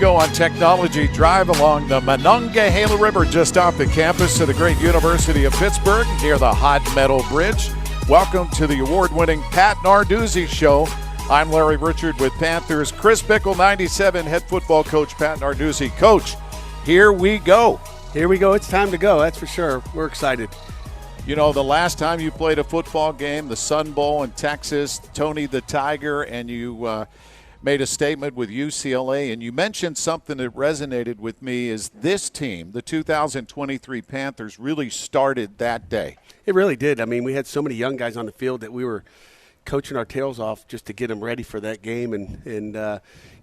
Go on Technology Drive along the Monongahela River just off the campus of the great University of Pittsburgh near the Hot Metal Bridge. Welcome to the award-winning Pat Narduzzi Show. I'm Larry Richard with Panthers. Chris Bickle, 97, head football coach Pat Narduzzi. Coach, here we go. Here we go. It's time to go, that's for sure. We're excited. You know, the last time you played a football game, the Sun Bowl in Texas, Tony the Tiger, and you made a statement with UCLA, and you mentioned something that resonated with me is this team, the 2023 Panthers, really started that day. It really did. I mean, we had so many young guys on the field that we were coaching our tails off just to get them ready for that game. And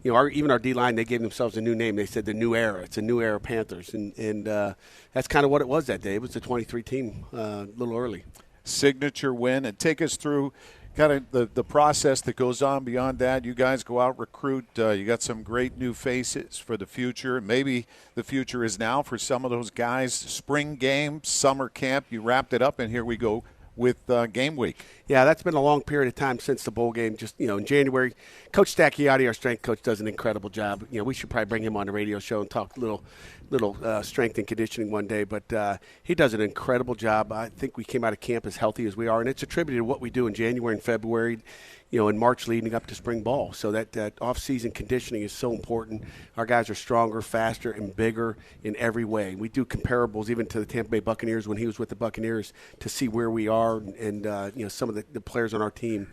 you know, even our D-line, they gave themselves a new name. They said the new era. It's a new era Panthers. And that's kind of what it was that day. It was the 23 team a little early. Signature win. And take us through kind of the process that goes on beyond that. You guys go out, recruit. You got some great new faces for the future. Maybe the future is now for some of those guys. Spring game, summer camp, you wrapped it up, and here we go with game week. Yeah, that's been a long period of time since the bowl game. Just, you know, in January, Coach Stacchiotti, our strength coach, does an incredible job. You know, we should probably bring him on the radio show and talk a little strength and conditioning one day. But he does an incredible job. I think we came out of camp as healthy as we are, and it's attributed to what we do in January and February, you know, in March leading up to spring ball. So that off-season conditioning is so important. Our guys are stronger, faster, and bigger in every way. We do comparables even to the Tampa Bay Buccaneers when he was with the Buccaneers to see where we are and you know, some of the players on our team.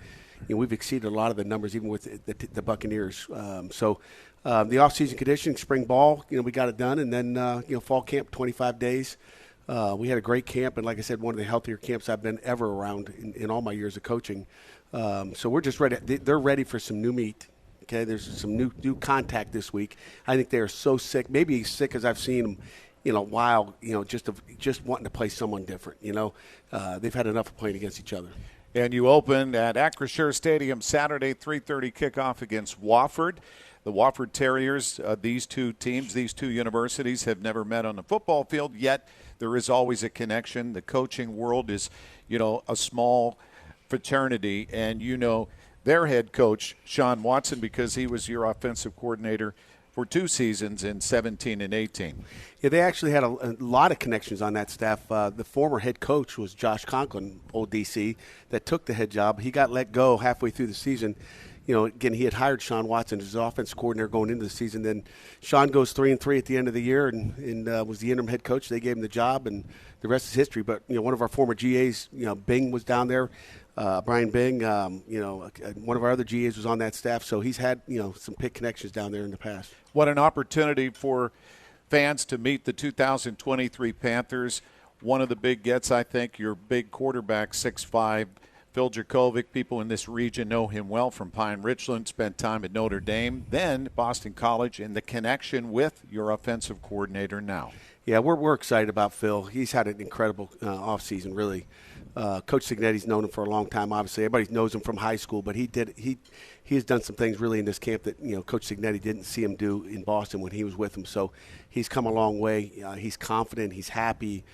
You know, we've exceeded a lot of the numbers even with the Buccaneers. The off-season conditioning, spring ball, you know, we got it done. And then, you know, fall camp, 25 days. We had a great camp, and like I said, one of the healthier camps I've been ever around in all my years of coaching. So we're just ready. They're ready for some new meat. Okay, there's some new contact this week. I think they are so sick, maybe as sick as I've seen them in a while. You know, just wanting to play someone different. You know, they've had enough of playing against each other. And you opened at Acrisure Stadium Saturday, 3:30 kickoff against Wofford. The Wofford Terriers, these two teams, these two universities have never met on the football field, yet there is always a connection. The coaching world is, you know, a small fraternity, and you know their head coach, Sean Watson, because he was your offensive coordinator for 2 seasons in 17 and 18. Yeah, they actually had a lot of connections on that staff. The former head coach was Josh Conklin, old DC, that took the head job. He got let go halfway through the season. You know, again, he had hired Sean Watson as his offensive coordinator going into the season. Then Sean goes 3-3 at the end of the year and was the interim head coach. They gave him the job, and the rest is history. But, you know, one of our former GAs, you know, Bing was down there. Brian Bing, you know, one of our other GAs was on that staff. So he's had, you know, some Pitt connections down there in the past. What an opportunity for fans to meet the 2023 Panthers. One of the big gets, I think, your big quarterback, 6'5", Phil Jurkovec. People in this region know him well from Pine Richland, spent time at Notre Dame, then Boston College, and the connection with your offensive coordinator now. Yeah, we're excited about Phil. He's had an incredible offseason, really. Coach Signetti's known him for a long time, obviously. Everybody knows him from high school, but he has done some things really in this camp that, you know, Coach Signetti didn't see him do in Boston when he was with him. So he's come a long way. He's confident. He's happy.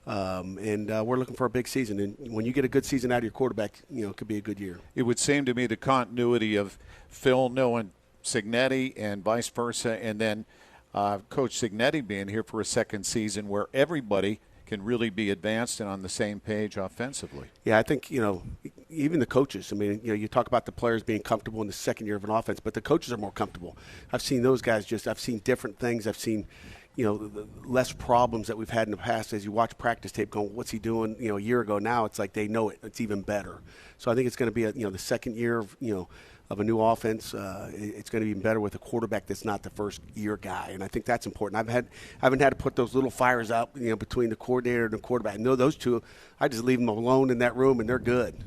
And we're looking for a big season. And when you get a good season out of your quarterback, you know, it could be a good year. It would seem to me the continuity of Phil knowing Signetti and vice versa, and then Coach Signetti being here for a second season where everybody can really be advanced and on the same page offensively. Yeah, I think, you know, even the coaches, I mean, you know, you talk about the players being comfortable in the second year of an offense, but the coaches are more comfortable. I've seen those guys I've seen different things. I've seen, you know, the less problems that we've had in the past as you watch practice tape going, what's he doing, you know, a year ago. Now it's like they know it. It's even better. So I think it's going to be, you know, the second year of, you know, of a new offense. It's going to be even better with a quarterback that's not the first-year guy, and I think that's important. I haven't had to put those little fires out, you know, between the coordinator and the quarterback. I know those two, I just leave them alone in that room, and they're good.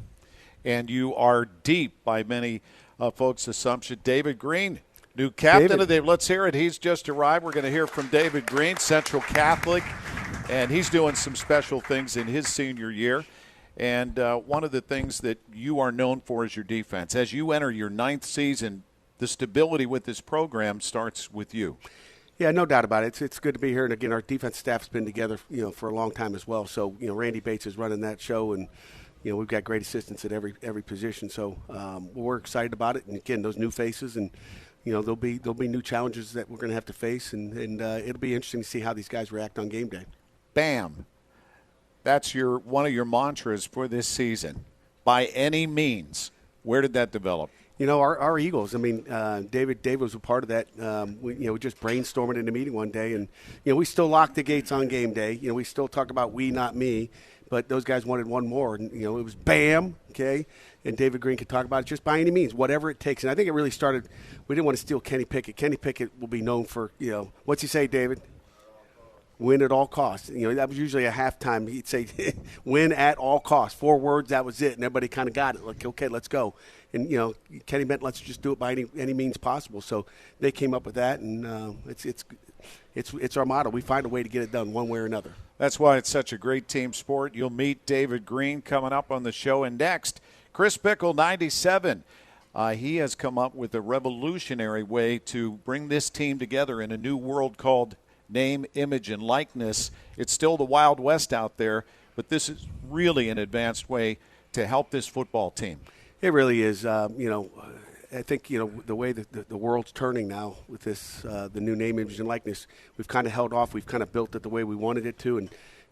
And you are deep by many folks' assumption. David Green, new captain of the – let's hear it. He's just arrived. We're going to hear from David Green, Central Catholic, and he's doing some special things in his senior year. And one of the things that you are known for is your defense. As you enter your 9th season, the stability with this program starts with you. Yeah, no doubt about it. It's good to be here. And, again, our defense staff's been together, you know, for a long time as well. So, you know, Randy Bates is running that show, and, you know, we've got great assistants at every position. So we're excited about it. And, again, those new faces and, there'll be new challenges that we're going to have to face, and it'll be interesting to see how these guys react on game day. Bam. That's one of your mantras for this season. By any means. Where did that develop? Our Eagles. I mean, David was a part of that. We just brainstorming in a meeting one day, and we still lock the gates on game day. We still talk about we, not me, but those guys wanted one more, and it was bam, okay. And David Green could talk about it just by any means, whatever it takes. And I think it really started. We didn't want to steal Kenny Pickett. Kenny Pickett will be known for what's he say, David? Win at all costs. That was usually a halftime. He'd say, win at all costs. 4 words, that was it. And everybody kind of got it. Like, okay, let's go. And, Kenny meant let's just do it by any means possible. So they came up with that, and it's our motto. We find a way to get it done one way or another. That's why it's such a great team sport. You'll meet David Green coming up on the show. And next, Chris Bickle, 97. He has come up with a revolutionary way to bring this team together in a new world called name, image, and likeness. It's still the Wild West out there, but this is really an advanced way to help this football team. It really is. I think, the way that the world's turning now with this, the new name, image, and likeness, we've kind of held off. We've kind of built it the way we wanted it to,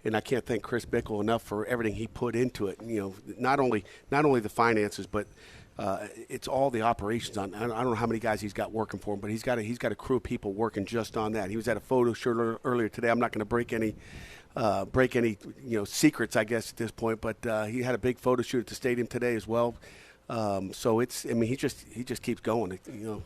and I can't thank Chris Bickle enough for everything he put into it. Not only the finances, but it's all the operations on. I don't know how many guys he's got working for him, but he's got a crew of people working just on that. He was at a photo shoot earlier today. I'm not going to break any secrets, I guess, at this point, but he had a big photo shoot at the stadium today as well. So he just keeps going.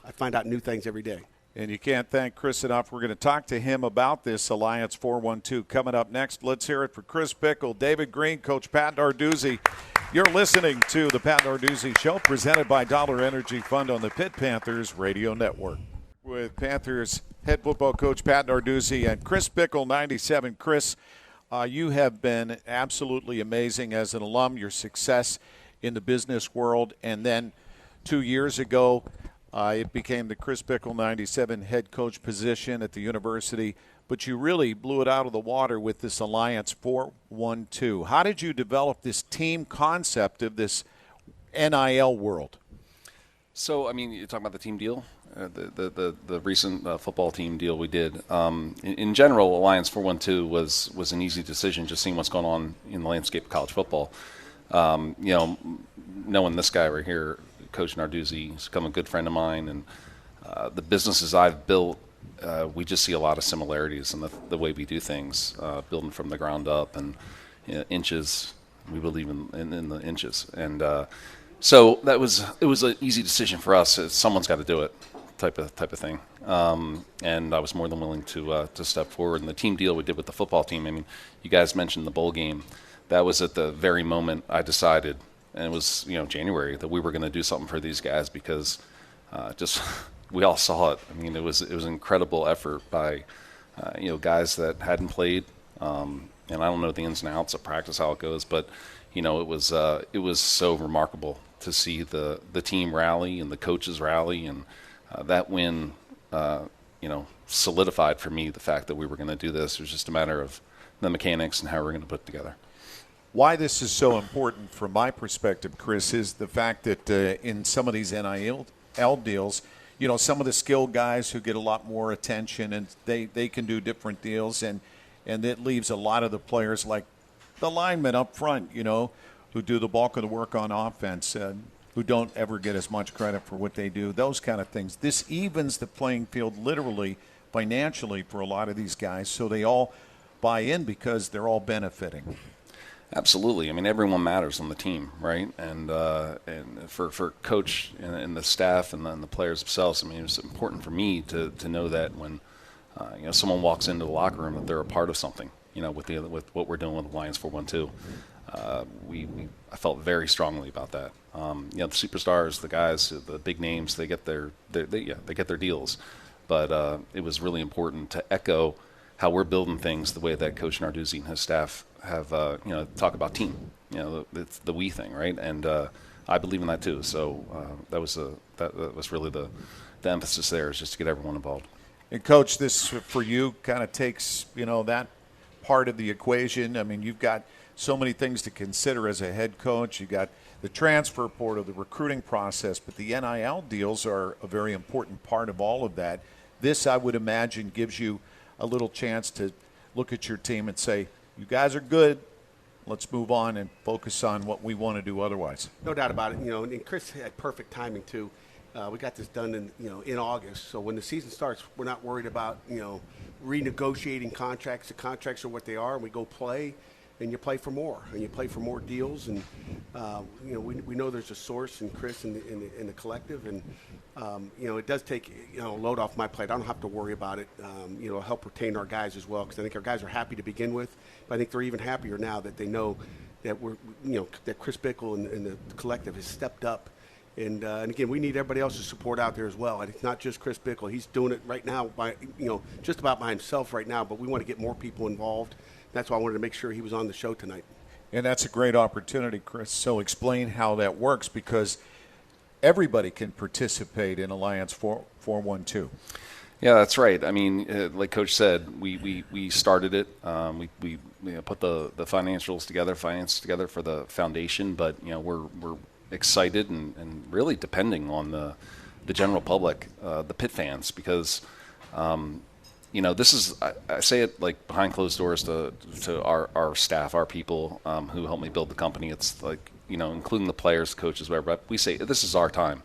I find out new things every day. And you can't thank Chris enough. We're going to talk to him about this Alliance 412 coming up next. Let's hear it for Chris Bickle, David Green, Coach Pat Narduzzi. You're listening to the Pat Narduzzi Show, presented by Dollar Energy Fund on the Pitt Panthers Radio Network. With Panthers head football coach Pat Narduzzi and Chris Bickle, 97. Chris, you have been absolutely amazing as an alum, your success in the business world, and then 2 years ago, it became the Chris Bickle 97 head coach position at the university, but you really blew it out of the water with this Alliance 412. How did you develop this team concept of this NIL world? So, you're talking about the team deal, the recent football team deal we did. In general, Alliance 412 was an easy decision, just seeing what's going on in the landscape of college football. Knowing this guy right here, Coach Narduzzi, he's become a good friend of mine, and the businesses I've built, we just see a lot of similarities in the way we do things, building from the ground up, and inches. We believe in the inches, and so it was an easy decision for us. Someone's got to do it, type of thing. And I was more than willing to step forward. And the team deal we did with the football team. You guys mentioned the bowl game. That was at the very moment I decided, and it was January, that we were going to do something for these guys because we all saw it. It was an incredible effort by guys that hadn't played, and I don't know the ins and outs of practice, how it goes, but it was so remarkable to see the team rally and the coaches rally, and that win solidified for me the fact that we were going to do this. It was just a matter of the mechanics and how we're going to put it together. Why this is so important from my perspective, Chris, is the fact that in some of these NIL deals, some of the skilled guys who get a lot more attention, and they can do different deals, and it leaves a lot of the players like the linemen up front, who do the bulk of the work on offense, who don't ever get as much credit for what they do, those kind of things. This evens the playing field literally financially for a lot of these guys, so they all buy in because they're all benefiting. Absolutely. Everyone matters on the team, right? And for coach and the staff and the players themselves, it's important for me to know that when someone walks into the locker room that they're a part of something. With what we're doing with Alliance 412, I felt very strongly about that. The superstars, the guys, the big names, they get their deals, but it was really important to echo how we're building things the way that Coach Narduzzi and his staff have, talk about team. It's the we thing, right? And I believe in that too. So that was really the emphasis there, is just to get everyone involved. And Coach, this for you kind of takes that part of the equation. You've got so many things to consider as a head coach. You got the transfer portal, the recruiting process, but the NIL deals are a very important part of all of that. This, I would imagine, gives you a little chance to look at your team and say, you guys are good. Let's move on and focus on what we want to do otherwise. No doubt about it. And Chris had perfect timing too. We got this done in August, so when the season starts, we're not worried about renegotiating contracts. The contracts are what they are, and we go play, and you play for more, and you play for more deals, and we know there's a source in Chris and the collective, and it does take a load off my plate. I don't have to worry about it. Help retain our guys as well, because I think our guys are happy to begin with, but I think they're even happier now that they know that that Chris Bickle and the collective has stepped up. And again, we need everybody else's support out there as well. And it's not just Chris Bickle. He's doing it right now just about by himself right now, but we want to get more people involved. That's why I wanted to make sure he was on the show tonight. And that's a great opportunity, Chris. So explain how that works, because everybody can participate in Alliance 412. Yeah, that's right. I mean, like Coach said, we started it. We put the financials together for the foundation, but we're excited and really depending on the general public, the Pitt fans, because this is, I say it like behind closed doors to our staff, our people who helped me build the company. It's like, including the players, coaches, whatever, but we say this is our time.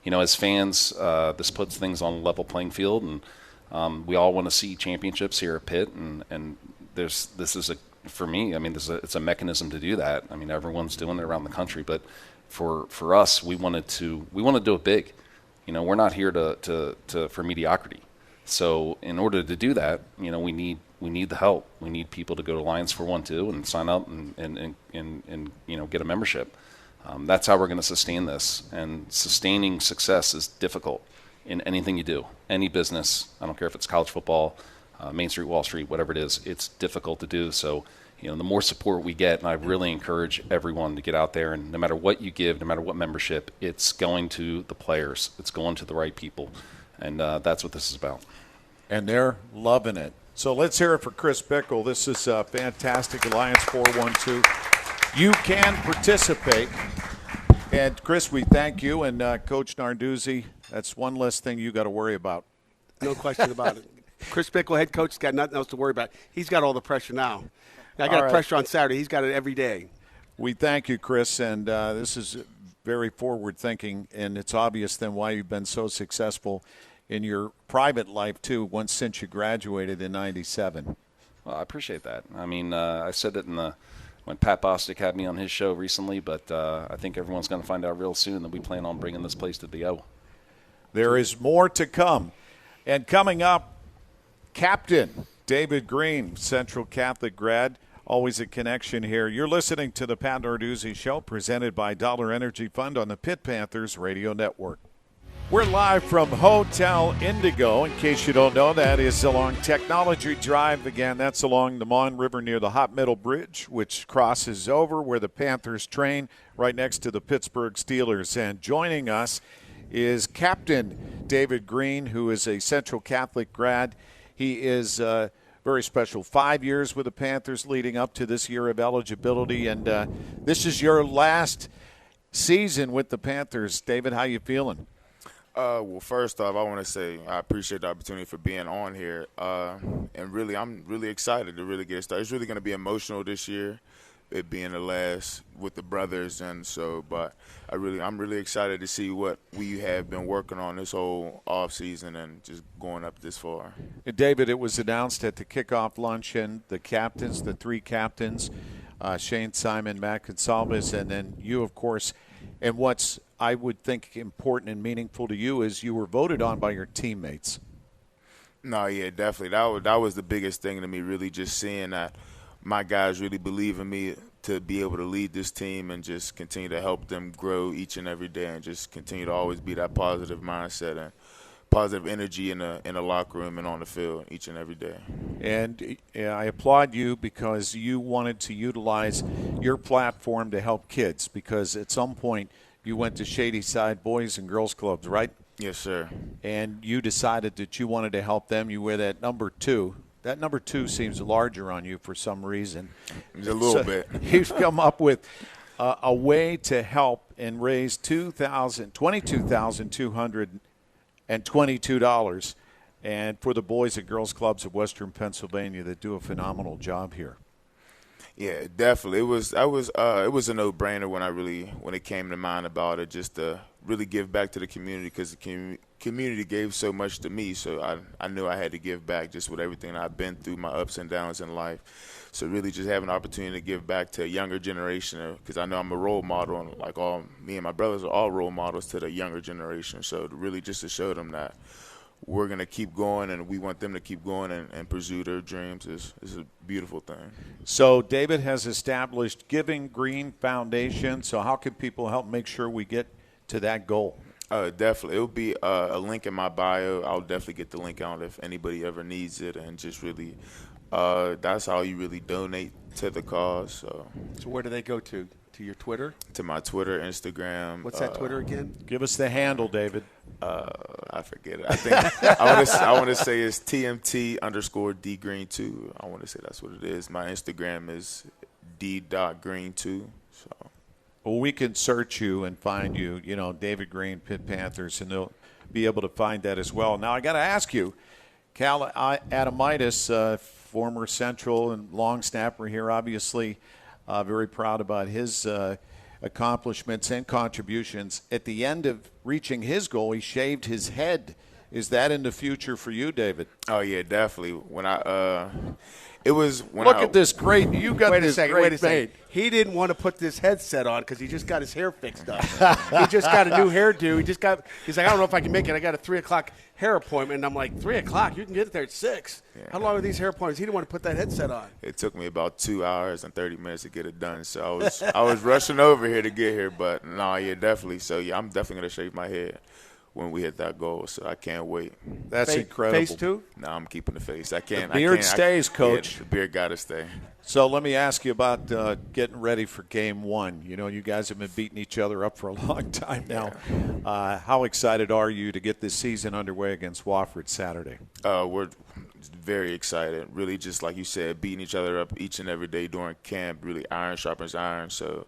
As fans, this puts things on a level playing field, and we all want to see championships here at Pitt, and for me, I mean, it's a mechanism to do that. I mean, everyone's doing it around the country, but for us, we want to do it big. We're not here for mediocrity. So in order to do that, we need the help. We need people to go to Alliance 412 and sign up and get a membership. That's how we're going to sustain this. And sustaining success is difficult in anything you do, any business. I don't care if it's college football, Main Street, Wall Street, whatever it is. It's difficult to do. So the more support we get, and I really encourage everyone to get out there, and no matter what you give, no matter what membership, it's going to the players. It's going to the right people. And that's what this is about. And they're loving it. So let's hear it for Chris Bickle. This is fantastic, Alliance 412. You can participate. And, Chris, we thank you. And, Coach Narduzzi, that's one less thing you got to worry about. No question about it. Chris Bickle, head coach, has got nothing else to worry about. He's got all the pressure now. I got pressure on Saturday. He's got it every day. We thank you, Chris, and this is very forward-thinking, and it's obvious then why you've been so successful in your private life, too, since you graduated in '97. Well, I appreciate that. I mean, I said it when Pat Bostic had me on his show recently, but I think everyone's going to find out real soon that we plan on bringing this place to the O. There is more to come. And coming up, Captain David Green, Central Catholic grad. Always a connection here. You're listening to the Pat Narduzzi Show, presented by Dollar Energy Fund on the Pitt Panthers Radio Network. We're live from Hotel Indigo. In case you don't know, that is along Technology Drive. Again, that's along the Mon River near the Hot Metal Bridge, which crosses over where the Panthers train, right next to the Pittsburgh Steelers. And joining us is Captain David Green, who is a Central Catholic grad. He is very special. 5 years with the Panthers leading up to this year of eligibility. And this is your last season with the Panthers. David, how you feeling? Well, first off, I want to say I appreciate the opportunity for being on here. And really, I'm really excited to really get started. It's really going to be emotional this year, it being the last with the brothers. And so, but I'm really excited to see what we have been working on this whole off season and just going up this far. David, it was announced at the kickoff luncheon, the captains, the three captains, Shane, Simon, Matt Gonsalves, and then you, of course. And what's, I would think, important and meaningful to you is you were voted on by your teammates. No, yeah, definitely. That was the biggest thing to me, really just seeing that my guys really believe in me to be able to lead this team and just continue to help them grow each and every day and just continue to always be that positive mindset and positive energy in the locker room and on the field each and every day. And I applaud you because you wanted to utilize your platform to help kids, because at some point you went to Shady Side Boys and Girls Clubs, right? Yes, sir. And you decided that you wanted to help them. You wear that number 2. That number 2 seems larger on you for some reason. A little bit. You've come up with a way to help and raise $22,222, and for the Boys and Girls Clubs of Western Pennsylvania that do a phenomenal job here. Yeah, definitely. It was a no-brainer when it came to mind about it, just to really give back to the community, because the community gave so much to me. So I knew I had to give back just with everything I've been through, my ups and downs in life. So really just have an opportunity to give back to a younger generation, because I know I'm a role model, and like me and my brothers are all role models to the younger generation. So really just to show them that we're going to keep going, and we want them to keep going and pursue their dreams is a beautiful thing. So David has established Giving Green Foundation. So how can people help make sure we get to that goal? Definitely. It'll be a link in my bio. I'll definitely get the link out if anybody ever needs it, and just really that's how you really donate to the cause. So where do they go to? To your Twitter? To my Twitter, Instagram. What's that Twitter again? Give us the handle, David. I forget it. I think I want to say it's TMT_DGreen2. I want to say that's what it is. My Instagram is D.Green2. So. Well, we can search you and find you, David Green, Pitt Panthers, and they'll be able to find that as well. Now, I got to ask you, Cal Adamitis, former Central and long snapper here, obviously very proud about his accomplishments and contributions. At the end of reaching his goal, he shaved his head. Is that in the future for you, David? Oh, yeah, definitely. Look at this great. You got wait this a second, great wait a second. He didn't want to put this headset on because he just got his hair fixed up. He just got a new hairdo. He's like, I don't know if I can make it. I got a 3 o'clock hair appointment. And I'm like, 3 o'clock? You can get there at 6. Yeah. How long are these hair appointments? He didn't want to put that headset on. It took me about 2 hours and 30 minutes to get it done. So I was rushing over here to get here. But, no, yeah, definitely. So, yeah, I'm definitely going to shave my head when we hit that goal, so I can't wait. That's incredible. Face too? No, I'm keeping the face. I can't. The beard stays, Coach. Yeah, the beard got to stay. So let me ask you about getting ready for Game 1. You guys have been beating each other up for a long time now. Yeah. How excited are you to get this season underway against Wofford Saturday? We're very excited. Really, just like you said, beating each other up each and every day during camp. Really, iron sharpens iron. So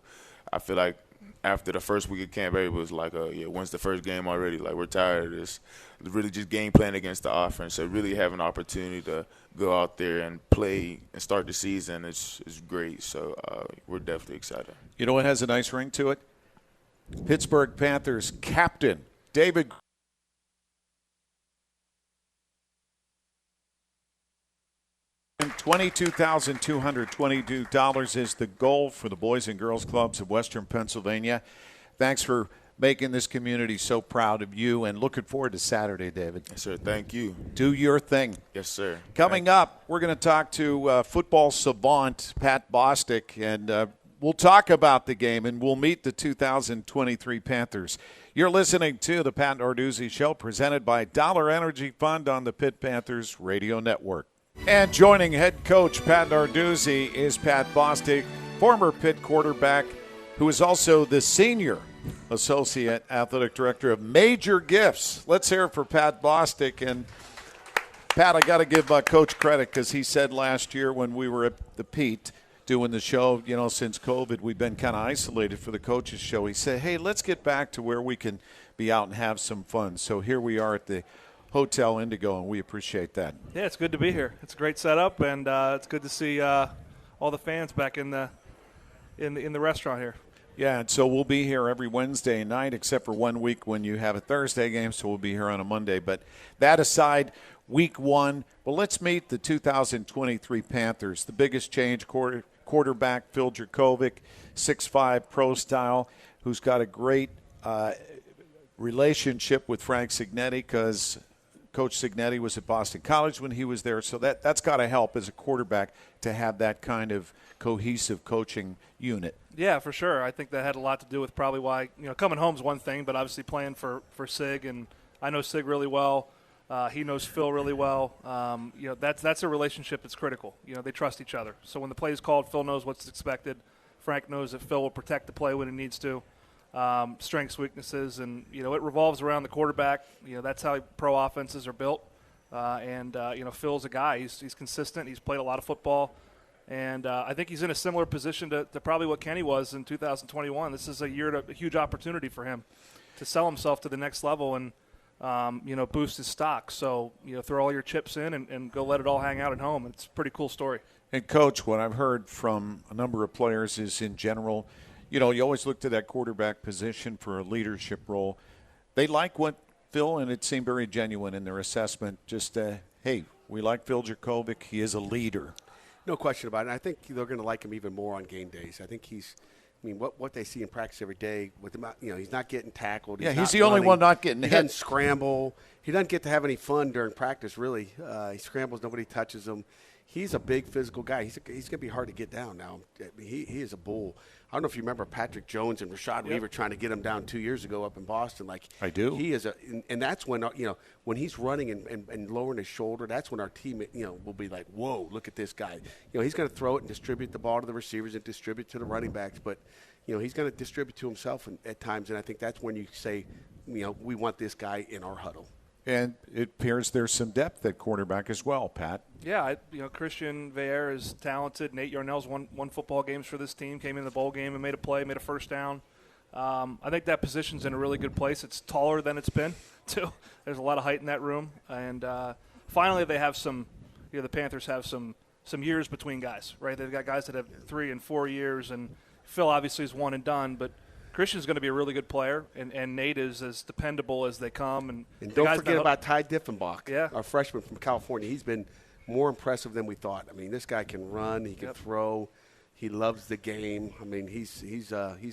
I feel like after the first week of camp, everybody was like, when's the first game already? Like, we're tired of this. Really just game plan against the offense. So really have an opportunity to go out there and play and start the season is great. So we're definitely excited. You know what has a nice ring to it? Pittsburgh Panthers captain David $22,222 is the goal for the Boys and Girls Clubs of Western Pennsylvania. Thanks for making this community so proud of you, and looking forward to Saturday, David. Yes, sir. Thank you. Do your thing. Yes, sir. Coming up, we're going to talk to football savant Pat Bostic, and we'll talk about the game, and we'll meet the 2023 Panthers. You're listening to the Pat Narduzzi Show, presented by Dollar Energy Fund on the Pitt Panthers Radio Network. And joining head coach Pat Narduzzi is Pat Bostic, former Pitt quarterback, who is also the senior associate athletic director of Major Gifts. Let's hear it for Pat Bostic. And Pat, I got to give Coach credit, because he said last year when we were at the Pitt doing the show, since COVID, we've been kind of isolated for the coaches show. He said, hey, let's get back to where we can be out and have some fun. So here we are at the Hotel Indigo, and we appreciate that. Yeah, it's good to be here. It's a great setup, and it's good to see all the fans back in the restaurant here. Yeah, and so we'll be here every Wednesday night, except for 1 week when you have a Thursday game, so we'll be here on a Monday. But that aside, week 1, well, let's meet the 2023 Panthers. The biggest change, quarterback Phil Jerkovic, 6'5", pro style, who's got a great relationship with Frank Signetti, because Coach Signetti was at Boston College when he was there, so that's got to help as a quarterback to have that kind of cohesive coaching unit. Yeah, for sure. I think that had a lot to do with probably why, coming home is one thing, but obviously playing for Sig, and I know Sig really well. He knows Phil really well. That's a relationship that's critical. They trust each other. So when the play is called, Phil knows what's expected. Frank knows that Phil will protect the play when he needs to. Strengths, weaknesses, and it revolves around the quarterback. That's how pro offenses are built. Phil's a guy. He's consistent. He's played a lot of football. And I think he's in a similar position to probably what Kenny was in 2021. This is a huge opportunity for him to sell himself to the next level and, boost his stock. So, throw all your chips in and go let it all hang out at home. It's a pretty cool story. And, Coach, what I've heard from a number of players is in general, you always look to that quarterback position for a leadership role. They like what Phil, and it seemed very genuine in their assessment, just, hey, we like Phil Jurkovec. He is a leader. No question about it. And I think they're going to like him even more on game days. I think what they see in practice every day with him, he's not getting tackled. He's the only one not getting hit. He doesn't scramble. He doesn't get to have any fun during practice, really. He scrambles. Nobody touches him. He's a big physical guy. He's going to be hard to get down now. He is a bull. I don't know if you remember Patrick Jones and Rashad Weaver trying to get him down 2 years ago up in Boston. I do. He is and that's when when he's running and lowering his shoulder. That's when our team will be like, whoa, look at this guy. He's going to throw it and distribute the ball to the receivers and distribute to the running backs, but he's going to distribute to himself at times. And I think that's when you say, we want this guy in our huddle. And it appears there's some depth at quarterback as well, Pat. Yeah, Christian Veer is talented. Nate Yarnell's won football games for this team, came in the bowl game and made a play, made a first down. I think that position's in a really good place. It's taller than it's been, too. There's a lot of height in that room. And finally they have some – the Panthers have some years between guys, right? They've got guys that have 3 and 4 years, and Phil obviously is one and done, but – Christian's going to be a really good player, and Nate is as dependable as they come. And don't forget about Ty Diffenbach, yeah, our freshman from California. He's been more impressive than we thought. I mean, this guy can run, he can throw, he loves the game. I mean, he's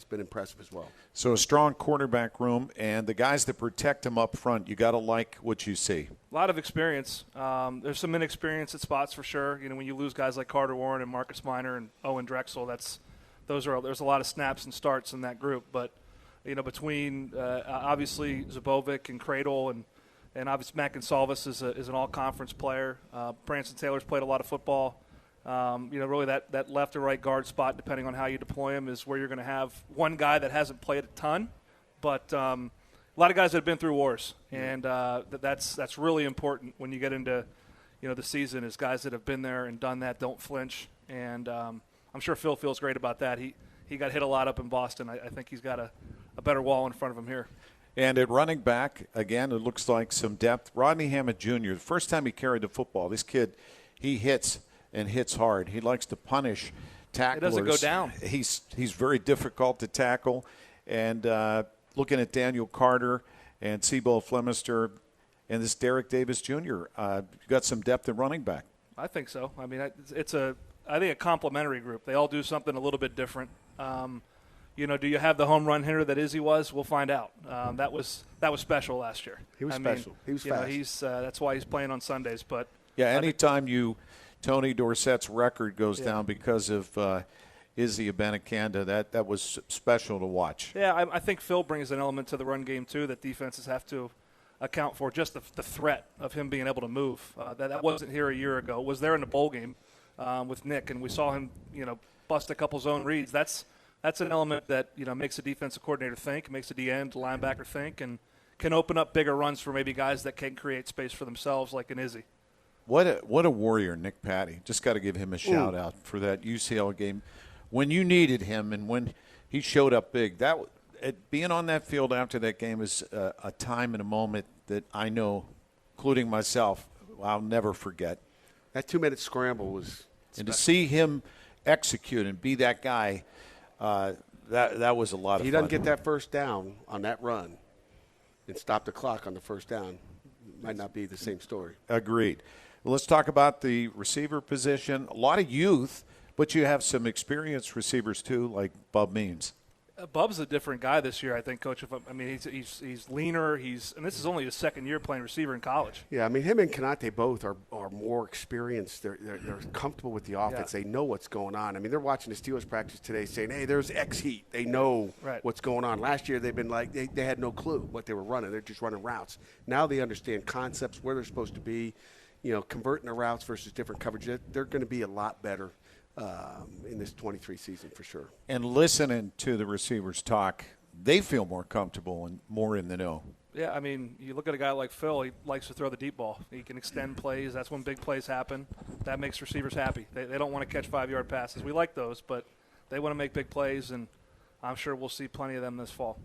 been impressive as well. So a strong quarterback room, and the guys that protect him up front, you got to like what you see. A lot of experience. There's some inexperience at spots for sure. When you lose guys like Carter Warren and Marcus Minor and Owen Drexel, there's a lot of snaps and starts in that group, but between obviously Zubovic and Cradle and obviously Matt Gonsalves is an all-conference player. Branson Taylor's played a lot of football. Really that left or right guard spot, depending on how you deploy him, is where you're going to have one guy that hasn't played a ton, but a lot of guys that have been through wars, and that's really important when you get into the season, is guys that have been there and done that, don't flinch, and I'm sure Phil feels great about that. He got hit a lot up in Boston. I think he's got a better wall in front of him here. And at running back, again, it looks like some depth. Rodney Hammond Jr., the first time he carried the football, this kid, he hits and hits hard. He likes to punish tacklers. He doesn't go down. He's very difficult to tackle. And looking at Daniel Carter and Sebo Flemister and this Derek Davis Jr., you got some depth at running back. I think so. I mean, I think a complementary group. They all do something a little bit different. Do you have the home run hitter that Izzy was? We'll find out. That was special last year. He was special. He was fast. That's why he's playing on Sundays. But yeah, anytime Tony Dorsett's record goes down because of Izzy Abanikanda, that was special to watch. Yeah, I think Phil brings an element to the run game too that defenses have to account for. Just the threat of him being able to move. That wasn't here a year ago. It was there in the bowl game. With Nick, and we saw him, bust a couple zone reads. That's an element that makes a defensive coordinator think, makes a D-end linebacker think, and can open up bigger runs for maybe guys that can create space for themselves, like an Izzy. What a warrior, Nick Patty. Just got to give him a shout out for that UCL game when you needed him and when he showed up big. Being on that field after that game is a time and a moment that I know, including myself, I'll never forget. That 2-minute scramble was special. And to see him execute and be that guy, that was a lot of fun. He doesn't get that first down on that run and stop the clock on the first down. Might not be the same story. Agreed. Well, let's talk about the receiver position. A lot of youth, but you have some experienced receivers too, like Bub Means. Bub's a different guy this year, I think, Coach. He's leaner. And this is only his second year playing receiver in college. Yeah, I mean, him and Kanate both are more experienced. They're comfortable with the offense. Yeah. They know what's going on. I mean, they're watching the Steelers practice today saying, hey, there's X heat. They know what's going on. Last year they've been like, they had no clue what they were running. They're just running routes. Now they understand concepts, where they're supposed to be, converting the routes versus different coverage. They're going to be a lot better in this 23 season for sure. And listening to the receivers talk, they feel more comfortable and more in the know. Yeah, I mean, you look at a guy like Phil, he likes to throw the deep ball. He can extend plays. That's when big plays happen. that makes receivers happy. They don't want to catch 5-yard passes. We like those, but they want to make big plays, and I'm sure we'll see plenty of them this fall.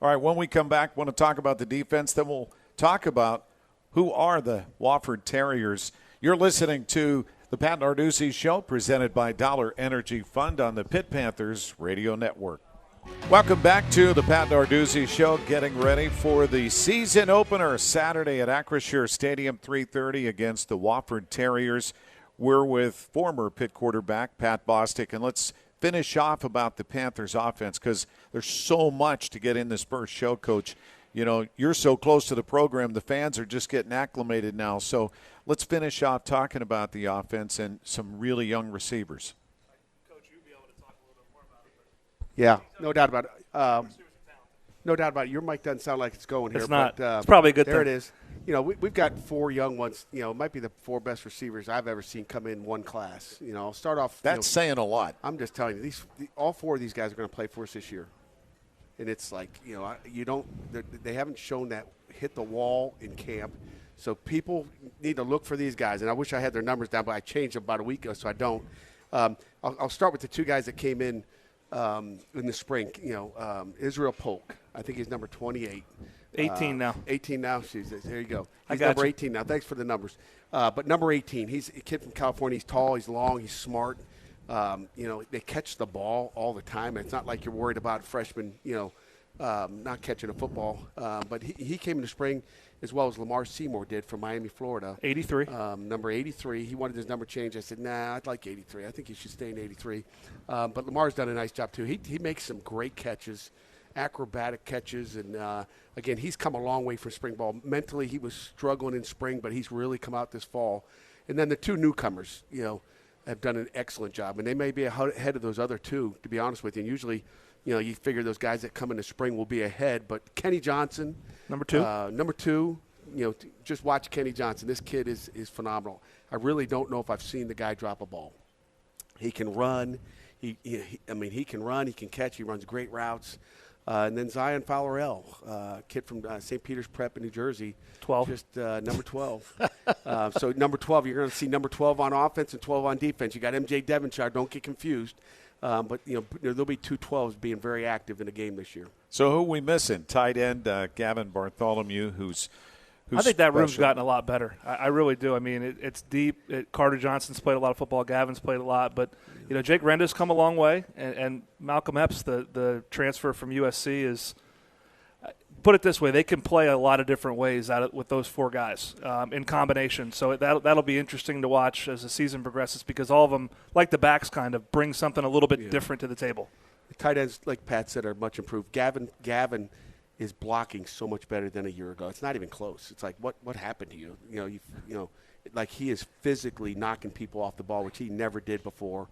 All right, when we come back, want to talk about the defense, then we'll talk about who are the Wofford Terriers. You're listening to the Pat Narduzzi Show, presented by Dollar Energy Fund on the Pitt Panthers Radio Network. Welcome back to the Pat Narduzzi Show, getting ready for the season opener Saturday at Acrisure Stadium, 3:30 against the Wofford Terriers. We're with former Pitt quarterback Pat Bostic, and let's finish off about the Panthers offense because there's so much to get in this first show, Coach. You know, you're so close to the program, the fans are just getting acclimated now. So let's finish off talking about the offense and some really young receivers. Coach, you'll be able to talk a little bit more about it. Yeah, no doubt about it. No doubt about it. Your mic doesn't sound like it's going here. It's not. But, it's probably a good there thing. It is. You know, we've got 4 young ones. You know, it might be the 4 best receivers I've ever seen come in one class. You know, I'll start off. That's saying a lot. I'm just telling you, all 4 of these guys are going to play for us this year. And it's like, you know, they haven't shown that hit the wall in camp. So people need to look for these guys. And I wish I had their numbers down, but I changed them about a week ago, so I don't. I'll start with the 2 guys that came in the spring. You know, Israel Polk. I think he's number 28. 18 now. 18 now. There you go. I He's got number you. 18 now. Thanks for the numbers. But number 18, he's a kid from California. He's tall. He's long. He's smart. You know, they catch the ball all the time. It's not like you're worried about freshmen, not catching a football. But he came in the spring as well as Lamar Seymour did from Miami, Florida. 83. Number 83. He wanted his number changed. I said, nah, I'd like 83. I think he should stay in 83. But Lamar's done a nice job, too. He makes some great catches, acrobatic catches. And, again, he's come a long way from spring ball. Mentally, he was struggling in spring, but he's really come out this fall. And then the 2 newcomers, have done an excellent job. And they may be ahead of those other 2, to be honest with you. And usually, you figure those guys that come in the spring will be ahead. But Kenny Johnson. Number 2. Number 2, just watch Kenny Johnson. This kid is phenomenal. I really don't know if I've seen the guy drop a ball. He can run. He can run. He can catch. He runs great routes. And then Zion Fowlerell, kid from St. Peter's Prep in New Jersey. 12. Just number 12. So number 12, you're going to see number 12 on offense and 12 on defense. You got MJ Devonshire. Don't get confused. But, there'll be 2 12s being very active in the game this year. So who are we missing? Tight end Gavin Bartholomew, who's I think that room's special. gotten a lot better. I really do. I mean, it's deep. Carter Johnson's played a lot of football. Gavin's played a lot. But, Jake Renda's come a long way. And Malcolm Epps, the transfer from USC, is put it this way. They can play a lot of different ways with those 4 guys in combination. So that'll be interesting to watch as the season progresses because all of them, like the backs, kind of bring something a little bit different to the table. The tight ends, like Pat said, are much improved. Gavin is blocking so much better than a year ago. It's not even close. It's like, what happened to you? Like he is physically knocking people off the ball, which he never did before.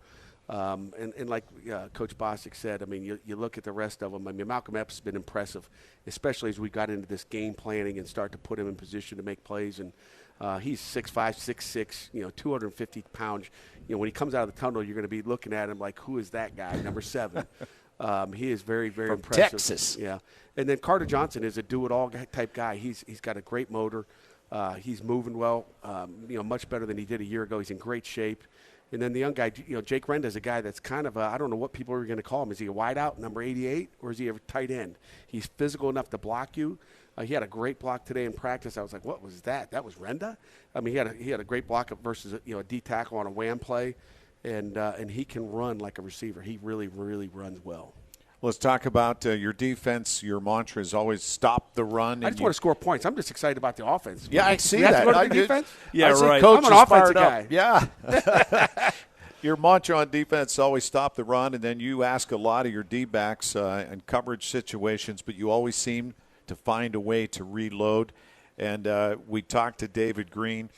And like Coach Bostic said, I mean, you look at the rest of them. I mean, Malcolm Epps has been impressive, especially as we got into this game planning and start to put him in position to make plays. And he's 6'5", 6'6", 250 pounds. When he comes out of the tunnel, you're going to be looking at him like, who is that guy, number 7? He is very, very From impressive. Texas. Yeah. And then Carter Johnson is a do-it-all type guy. He's got a great motor. He's moving well, much better than he did a year ago. He's in great shape. And then the young guy, Jake Renda is a guy that's kind of I don't know what people are going to call him. Is he a wideout, number 88, or is he a tight end? He's physical enough to block you. He had a great block today in practice. I was like, what was that? That was Renda? I mean, he had a great block versus a D tackle on a wham play, and he can run like a receiver. He really, really runs well. Let's talk about your defense. Your mantra is always stop the run. I just want to score points. I'm just excited about the offense. Yeah, I see We have that. to go to I the did. defense? Yeah, I see right. Coach I'm an is offensive fired up. guy. Yeah. Your mantra on defense is always stop the run, and then you ask a lot of your D-backs in coverage situations, but you always seem to find a way to reload. And we talked to David Green,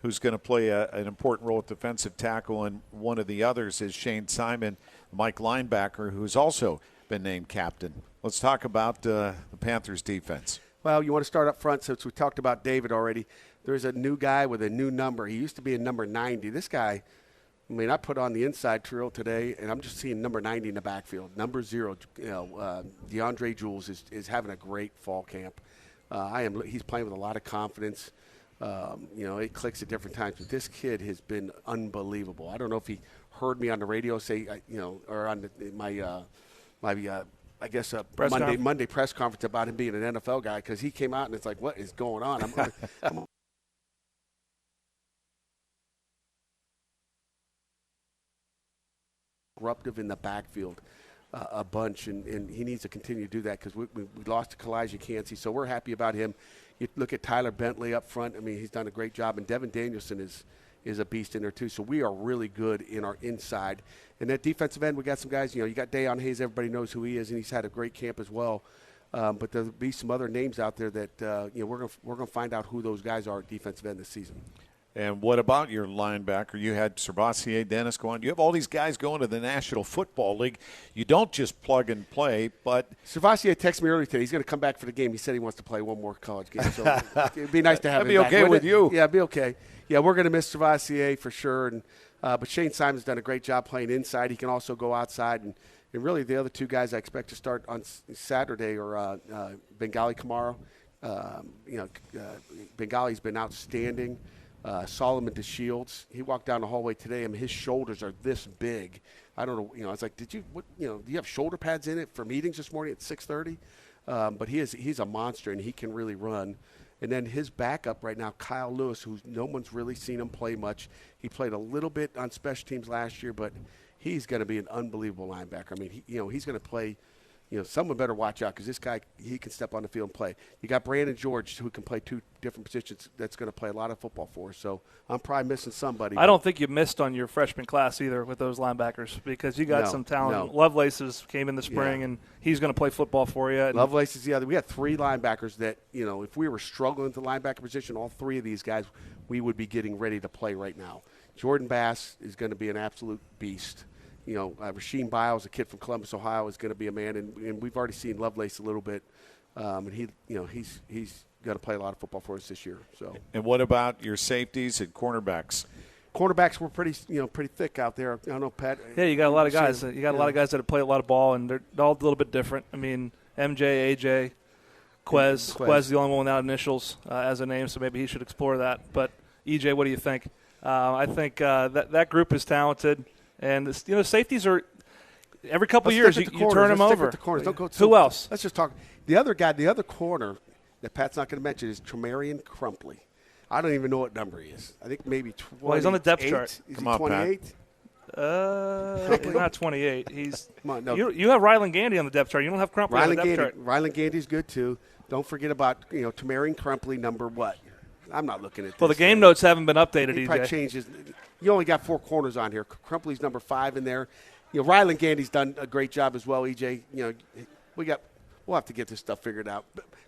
who's going to play an important role at defensive tackle, and one of the others is Shane Simon, Mike linebacker, who's also been named captain. Let's talk about the Panthers defense. Well, you want to start up front since we talked about David already. There's a new guy with a new number. He used to be a number 90. This guy, I mean, I put on the inside drill today, and I'm just seeing number 90 in the backfield. Number 0, DeAndre Jules is having a great fall camp. He's playing with a lot of confidence. It clicks at different times. But this kid has been unbelievable. I don't know if he heard me on the radio say, or on my I guess Monday press conference about him being an NFL guy, because he came out and it's like, what is going on? I'm disruptive in the backfield a bunch, and he needs to continue to do that, because we lost to Kalijah Cansey, so we're happy about him. You look at Tyler Bentley up front. I mean, he's done a great job, and Devin Danielson is a beast in there too. So we are really good in our inside. And that defensive end, we got some guys. You got Dayon Hayes. Everybody knows who he is, and he's had a great camp as well. But there'll be some other names out there that we're gonna find out who those guys are at defensive end this season. And what about your linebacker? You had Servassier, Dennis going. You have all these guys going to the National Football League. You don't just plug and play, but Servassier texted me earlier today. He's going to come back for the game. He said he wants to play one more college game. So it'd be nice to have him that'd be back. okay with you. Yeah, it'd be okay. Yeah, we're going to miss Servassier for sure. And but Shane Simon's done a great job playing inside. He can also go outside. And really, the other two guys I expect to start on Saturday are Bengali Kamara. Bengali's been outstanding. Solomon DeShields, he walked down the hallway today, and his shoulders are this big. I don't know, I was like, do you have shoulder pads in it for meetings this morning at 6:30? But he's a monster, and he can really run. And then his backup right now, Kyle Lewis, who no one's really seen him play much. He played a little bit on special teams last year, but he's going to be an unbelievable linebacker. I mean, he's going to play. Someone better watch out, because this guy, he can step on the field and play. You got Brandon George, who can play two different positions. That's going to play a lot of football for us. So I'm probably missing somebody. I don't think you missed on your freshman class either with those linebackers, because you got some talent. No. Lovelaces came in the spring, and he's going to play football for you. Lovelace is the other. We had three linebackers that, if we were struggling at the linebacker position, all three of these guys, we would be getting ready to play right now. Jordan Bass is going to be an absolute beast. Rasheem Biles, a kid from Columbus, Ohio, is going to be a man, and we've already seen Lovelace a little bit, and he's going to play a lot of football for us this year. So. And what about your safeties and cornerbacks? Cornerbacks were pretty thick out there. I don't know, Pat. Yeah, you got a lot of guys. You got a lot of guys that have played a lot of ball, and they're all a little bit different. I mean, MJ, AJ, Quez, the only one without initials as a name, so maybe he should explore that. But EJ, what do you think? I think that group is talented. And safeties are every couple of years you turn them over. Who else? Let's just talk. The other guy, the other corner that Pat's not going to mention is Tremarian Crumpley. I don't even know what number he is. I think maybe 28. Well, he's on the depth chart. Is he 28? He's not 28. He's. Come on, no. You have Rylan Gandy on the depth chart. You don't have Crumpley on the depth chart. Rylan Gandy's good too. Don't forget about Tremarian Crumpley, number what? I'm not looking at this. Well, the game notes haven't been updated. He EJ probably changes. You only got 4 corners on here. Crumpley's number 5 in there. Rylan Gandy's done a great job as well. EJ, we'll have to get this stuff figured out.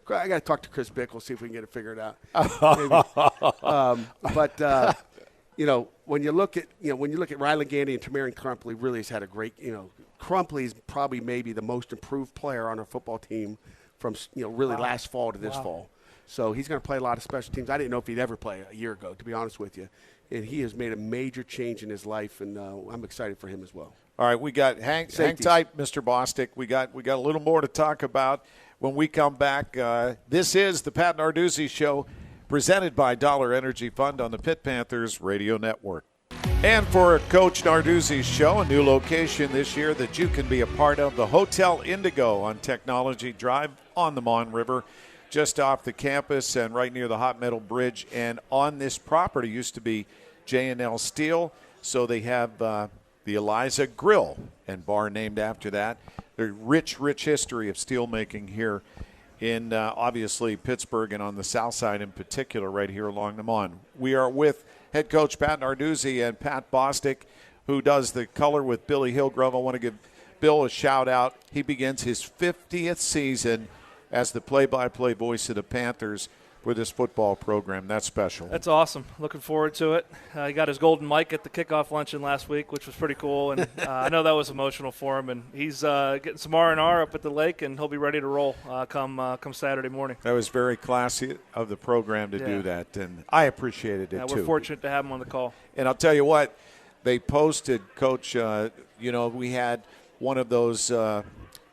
I got to talk to Chris Bickle, see if we can get it figured out. When you look at Rylan Gandy and Tremarian Crumpley, really has had a great. Crumpley's probably maybe the most improved player on our football team from really last fall to this fall. So he's going to play a lot of special teams. I didn't know if he'd ever play a year ago, to be honest with you. And he has made a major change in his life, and I'm excited for him as well. All right, we got hang tight, Mr. Bostic. We got a little more to talk about when we come back. This is the Pat Narduzzi Show, presented by Dollar Energy Fund on the Pitt Panthers Radio Network. And for Coach Narduzzi's show, a new location this year that you can be a part of, the Hotel Indigo on Technology Drive on the Mon River, just off the campus and right near the Hot Metal Bridge. And on this property used to be J&L Steel, so they have the Eliza Grill and bar named after that. There's rich history of steelmaking here in obviously Pittsburgh and on the south side in particular, right here along the Mon. We are with head coach Pat Narduzzi and Pat Bostic, who does the color with Billy Hillgrove. I want to give Bill a shout out. He begins his 50th season as the play-by-play voice of the Panthers for this football program. That's special. That's awesome. Looking forward to it. He got his golden mic at the kickoff luncheon last week, which was pretty cool, and I know that was emotional for him. And he's getting some R&R up at the lake, and he'll be ready to roll come Saturday morning. That was very classy of the program to do that, and I appreciated it too. We're fortunate to have him on the call. And I'll tell you what, they posted, Coach, we had one of those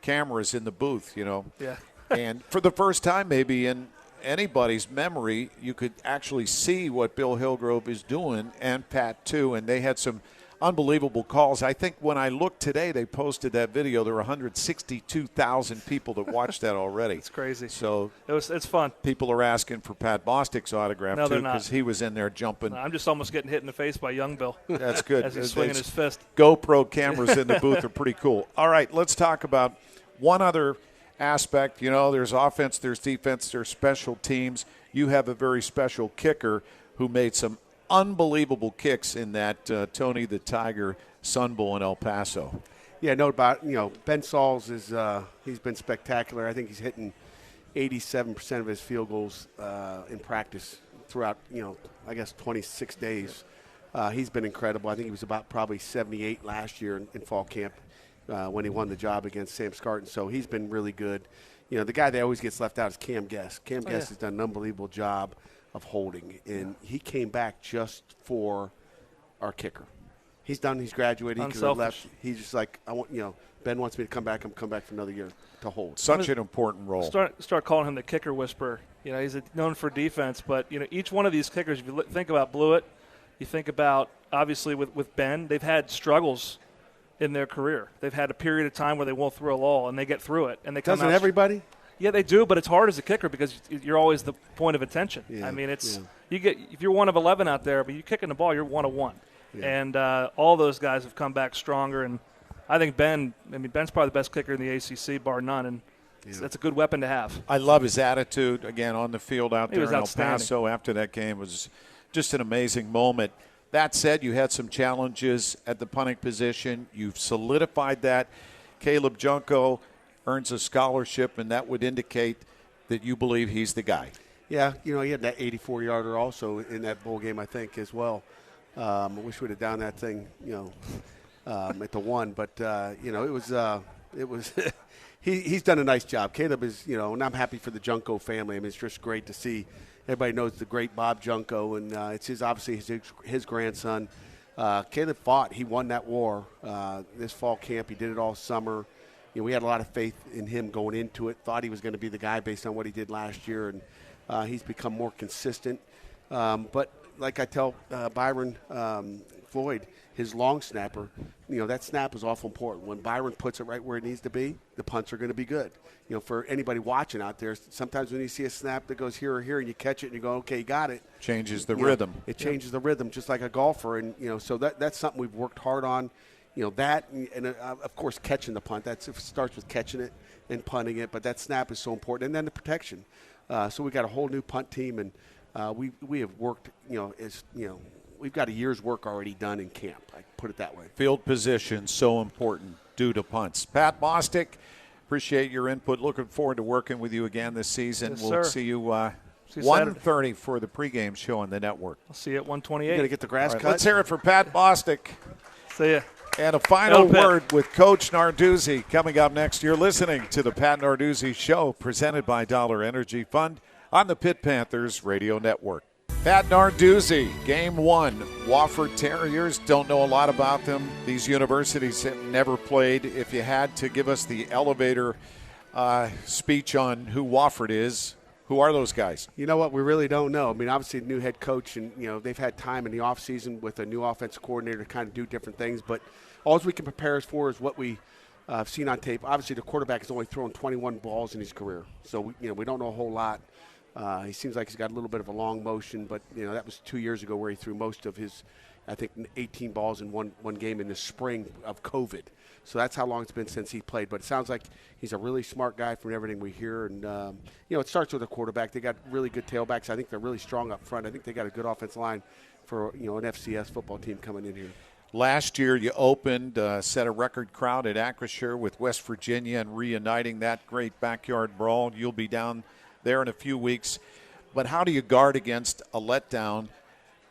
cameras in the booth, Yeah. and for the first time maybe in anybody's memory, you could actually see what Bill Hillgrove is doing, and Pat too, and they had some unbelievable calls. I think when I looked today, they posted that video. There were 162,000 people that watched that already. It's crazy. So it's fun. People are asking for Pat Bostic's autograph No, too, they're not. because he was in there jumping. I'm just almost getting hit in the face by young Bill. That's good. As he's swinging his fist. GoPro cameras in the booth are pretty cool. All right, let's talk about one other aspect. You know, there's offense, there's defense, there's special teams. You have a very special kicker who made some unbelievable kicks in that Tony the Tiger Sun Bowl in El Paso. Yeah, no about Ben Sauls is he's been spectacular. I think he's hitting 87% of his field goals in practice throughout I guess 26 days. He's been incredible. I think he was about probably 78 last year in fall camp when he won the job against Sam Scarton. So he's been really good. The guy that always gets left out is Cam Guest. Cam Guest has done an unbelievable job of holding, and he came back just for our kicker. He's done. He's graduated. He could have left. He's just like, I want. Ben wants me to come back. I'm come back for another year to hold. Such an important role. Start calling him the kicker whisperer. He's known for defense, but each one of these kickers. If you think about Blewett, you think about obviously with Ben. They've had struggles in their career. They've had a period of time where they won't throw a lull, and they get through it, and they come out. Doesn't everybody? Yeah, they do, but it's hard as a kicker because you're always the point of attention. Yeah, I mean, you get if you're 1 of 11 out there, but you're kicking the ball, you're 1 of 1. Yeah. And all those guys have come back stronger. And I think Ben's probably the best kicker in the ACC, bar none. And that's a good weapon to have. I love his attitude again on the field out there in El outstanding. Paso after that game. It was just an amazing moment. That said, you had some challenges at the punting position. You've solidified that. Caleb Junko earns a scholarship, and that would indicate that you believe he's the guy. Yeah, he had that 84-yarder also in that bowl game, I think, as well. I wish we'd have done that thing, at the one. But, it was he's done a nice job. Caleb is, and I'm happy for the Junko family. I mean, it's just great to see. Everybody knows the great Bob Junko, and it's obviously his grandson. Caleb fought. He won that war this fall camp. He did it all summer. We had a lot of faith in him going into it, thought he was going to be the guy based on what he did last year, and he's become more consistent. But like I tell Byron Floyd, his long snapper, that snap is awful important. When Byron puts it right where it needs to be, the punts are going to be good. For anybody watching out there, sometimes when you see a snap that goes here or here and you catch it and you go, okay, you got it. Changes the rhythm. It changes the rhythm just like a golfer. And, so that's something we've worked hard on. That and of course, catching the punt. It starts with catching it and punting it, but that snap is so important. And then the protection. So we got a whole new punt team, and we have worked, we've got a year's work already done in camp. I put it that way. Field position, so important due to punts. Pat Bostic, appreciate your input. Looking forward to working with you again this season. Yes, we'll sir. see you 1:30 for the pregame show on the network. I'll see you at 128. You're going to get the grass cut? Let's hear it for Pat Bostic. See ya. And a final Go, word with Coach Narduzzi coming up next. You're listening to the Pat Narduzzi Show, presented by Dollar Energy Fund on the Pitt Panthers Radio Network. Pat Narduzzi, Game 1. Wofford Terriers, don't know a lot about them. These universities have never played. If you had to give us the elevator speech on who Wofford is, who are those guys? You know what? We really don't know. I mean, obviously, new head coach, and, they've had time in the offseason with a new offensive coordinator to kind of do different things. But all we can prepare us for is what we have seen on tape. Obviously, the quarterback has only thrown 21 balls in his career. So, we don't know a whole lot. He seems like he's got a little bit of a long motion, but, that was 2 years ago where he threw most of his, I think, 18 balls in one game in the spring of COVID. So that's how long it's been since he played. But it sounds like he's a really smart guy from everything we hear. And, it starts with a quarterback. They got really good tailbacks. I think they're really strong up front. I think they got a good offensive line for, an FCS football team coming in here. Last year you opened, set a record crowd at Acrisure with West Virginia and reuniting that great backyard brawl. You'll be down there in a few weeks. But how do you guard against a letdown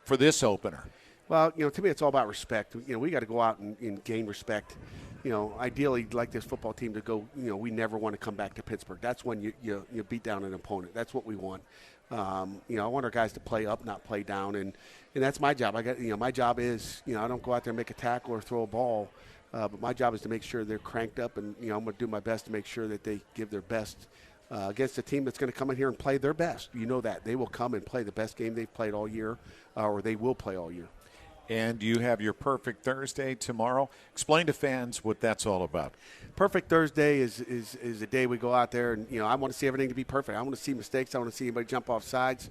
for this opener? Well, to me it's all about respect. We got to go out and gain respect. Ideally, you'd like this football team to go, we never want to come back to Pittsburgh. That's when you beat down an opponent. That's what we want. I want our guys to play up, not play down, and that's my job. My job is, I don't go out there and make a tackle or throw a ball, but my job is to make sure they're cranked up, and I'm going to do my best to make sure that they give their best against a team that's going to come in here and play their best. You know that. They will come and play the best game they've played all year, or they will play all year. And you have your Perfect Thursday tomorrow. Explain to fans what that's all about. Perfect Thursday is a day we go out there and, I want to see everything to be perfect. I want to see mistakes. I want to see anybody jump off sides.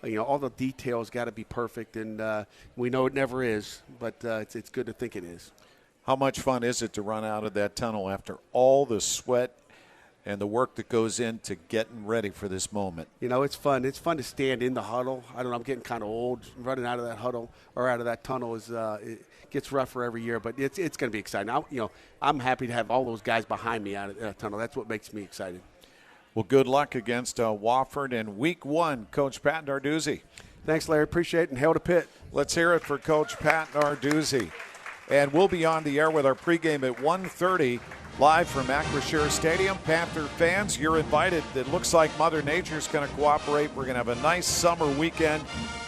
All the details got to be perfect, and we know it never is, but it's good to think it is. How much fun is it to run out of that tunnel after all the sweat and the work that goes into getting ready for this moment? It's fun. It's fun to stand in the huddle. I don't know, I'm getting kind of old. Running out of that huddle or out of that tunnel it gets rougher every year, but it's going to be exciting. I'm happy to have all those guys behind me out of that tunnel. That's what makes me excited. Well, good luck against Wofford in Week 1, Coach Pat Narduzzi. Thanks, Larry. Appreciate it, and hail to Pitt. Let's hear it for Coach Pat Narduzzi. And we'll be on the air with our pregame at 1:30, live from Acrisure Stadium. Panther fans, you're invited. It looks like Mother Nature's going to cooperate. We're going to have a nice summer weekend.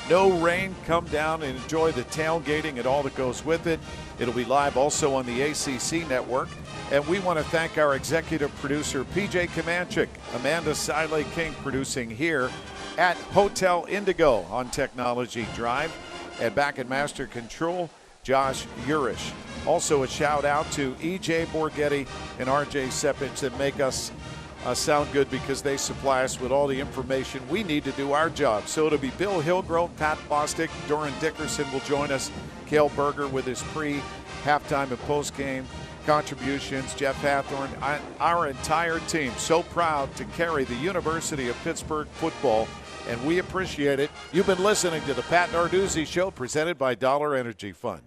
No rain. Come down and enjoy the tailgating and all that goes with it. It'll be live also on the ACC network. And we want to thank our executive producer, PJ Kamanchik, Amanda Siley King, producing here at Hotel Indigo on Technology Drive. And back at Master Control, Josh Urish. Also a shout out to EJ Borghetti and RJ Sepich that make us sound good because they supply us with all the information we need to do our job. So it'll be Bill Hillgrove, Pat Bostic, Doran Dickerson will join us, Cale Berger with his halftime and post-game contributions, Jeff Hathorn, our entire team. So proud to carry the University of Pittsburgh football, and we appreciate it. You've been listening to the Pat Narduzzi Show, presented by Dollar Energy Fund.